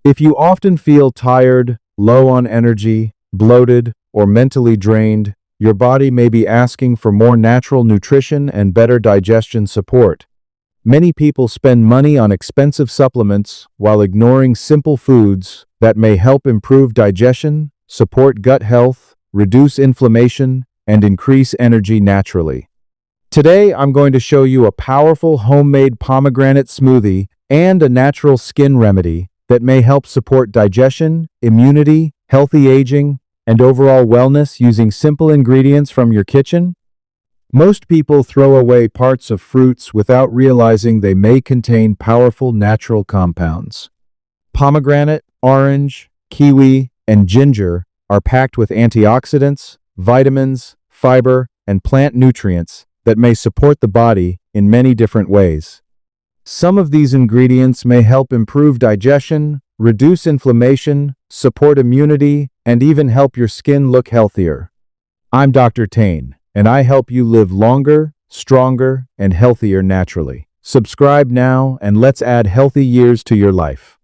If you often feel tired, low on energy, bloated, or mentally drained, your body may be asking for more natural nutrition and better digestion support. Many people spend money on expensive supplements while ignoring simple foods that may help improve digestion, support gut health, reduce inflammation, and increase energy naturally. Today, I'm going to show you a powerful homemade pomegranate smoothie and a natural skin remedy that may help support digestion, immunity, healthy aging, and overall wellness using simple ingredients from your kitchen. Most people throw away parts of fruits without realizing they may contain powerful natural compounds. Pomegranate, orange, kiwi, and ginger are packed with antioxidants, vitamins, fiber, and plant nutrients that may support the body in many different ways. Some of these ingredients may help improve digestion, reduce inflammation, support immunity, and even help your skin look healthier. I'm Dr. Tane, and I help you live longer, stronger, and healthier naturally. Subscribe now and let's add healthy years to your life.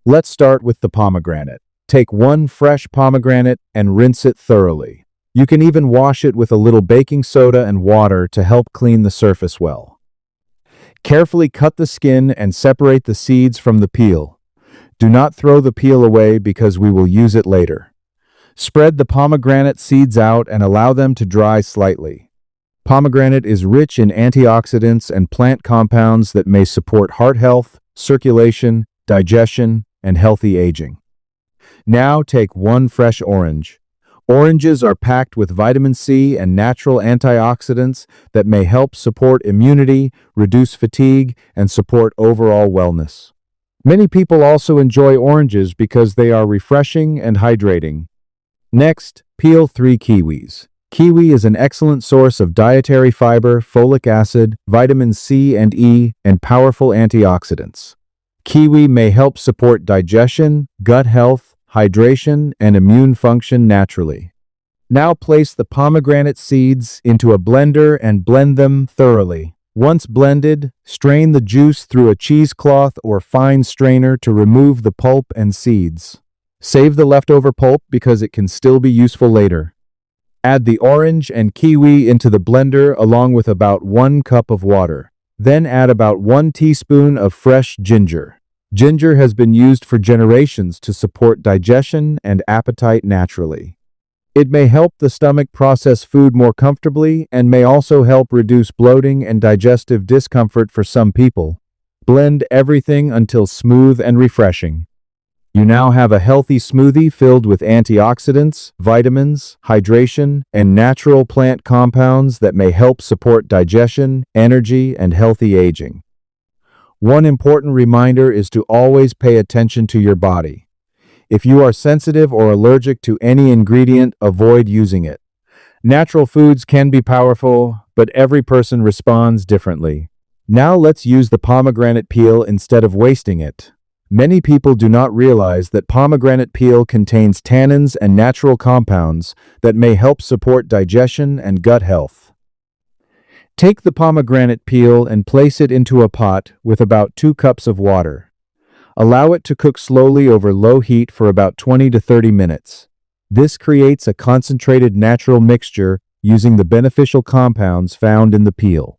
Let's start with the pomegranate. Take one fresh pomegranate and rinse it thoroughly. You can even wash it with a little baking soda and water to help clean the surface well. Carefully cut the skin and separate the seeds from the peel. Do not throw the peel away because we will use it later. Spread the pomegranate seeds out and allow them to dry slightly. Pomegranate is rich in antioxidants and plant compounds that may support heart health, circulation, digestion, and healthy aging. Now take one fresh orange. Oranges are packed with vitamin C and natural antioxidants that may help support immunity, reduce fatigue, and support overall wellness. Many people also enjoy oranges because they are refreshing and hydrating. Next, peel 3 kiwis. Kiwi is an excellent source of dietary fiber, folic acid, vitamin C and E, and powerful antioxidants. Kiwi may help support digestion, gut health, hydration, and immune function naturally. Now place the pomegranate seeds into a blender and blend them thoroughly. Once blended, strain the juice through a cheesecloth or fine strainer to remove the pulp and seeds. Save the leftover pulp because it can still be useful later. Add the orange and kiwi into the blender along with about 1 cup of water. Then add about 1 teaspoon of fresh ginger. Ginger has been used for generations to support digestion and appetite naturally. It may help the stomach process food more comfortably and may also help reduce bloating and digestive discomfort for some people. Blend everything until smooth and refreshing. You now have a healthy smoothie filled with antioxidants, vitamins, hydration, and natural plant compounds that may help support digestion, energy, and healthy aging. One important reminder is to always pay attention to your body. If you are sensitive or allergic to any ingredient, avoid using it. Natural foods can be powerful, but every person responds differently. Now let's use the pomegranate peel instead of wasting it. Many people do not realize that pomegranate peel contains tannins and natural compounds that may help support digestion and gut health. Take the pomegranate peel and place it into a pot with about 2 cups of water. Allow it to cook slowly over low heat for about 20 to 30 minutes. This creates a concentrated natural mixture using the beneficial compounds found in the peel.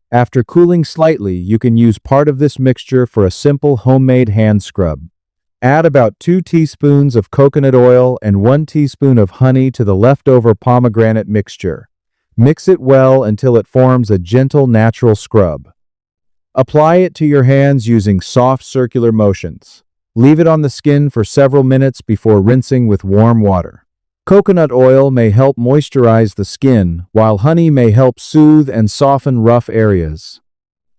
After cooling slightly, you can use part of this mixture for a simple homemade hand scrub. Add about 2 teaspoons of coconut oil and 1 teaspoon of honey to the leftover pomegranate mixture. Mix it well until it forms a gentle natural scrub. Apply it to your hands using soft circular motions. Leave it on the skin for several minutes before rinsing with warm water. Coconut oil may help moisturize the skin, while honey may help soothe and soften rough areas.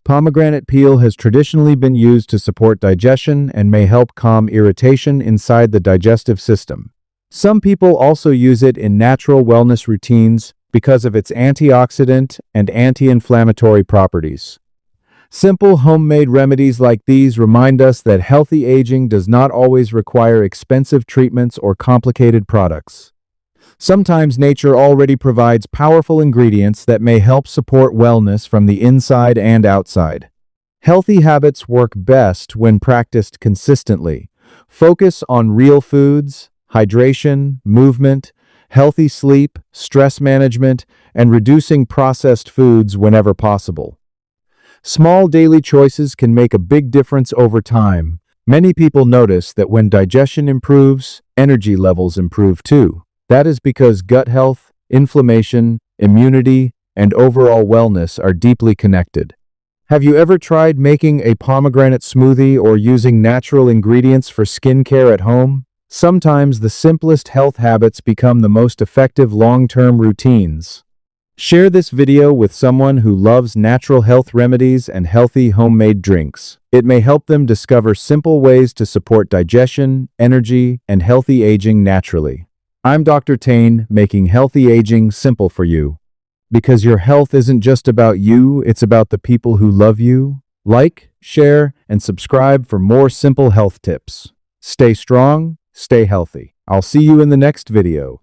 Pomegranate peel has traditionally been used to support digestion and may help calm irritation inside the digestive system. Some people also use it in natural wellness routines because of its antioxidant and anti-inflammatory properties. Simple homemade remedies like these remind us that healthy aging does not always require expensive treatments or complicated products. Sometimes nature already provides powerful ingredients that may help support wellness from the inside and outside. Healthy habits work best when practiced consistently, Focus on real foods, hydration, movement, healthy sleep, stress management, and reducing processed foods whenever possible. Small daily choices can make a big difference over time. Many people notice that when digestion improves, energy levels improve too. That is because gut health, inflammation, immunity, and overall wellness are deeply connected. Have you ever tried making a pomegranate smoothie or using natural ingredients for skincare at home? Sometimes the simplest health habits become the most effective long-term routines. Share this video with someone who loves natural health remedies and healthy homemade drinks. It may help them discover simple ways to support digestion, energy, and healthy aging naturally. I'm Dr. Tane, making healthy aging simple for you. Because your health isn't just about you, it's about the people who love you. Like, share, and subscribe for more simple health tips. Stay strong, stay healthy. I'll see you in the next video.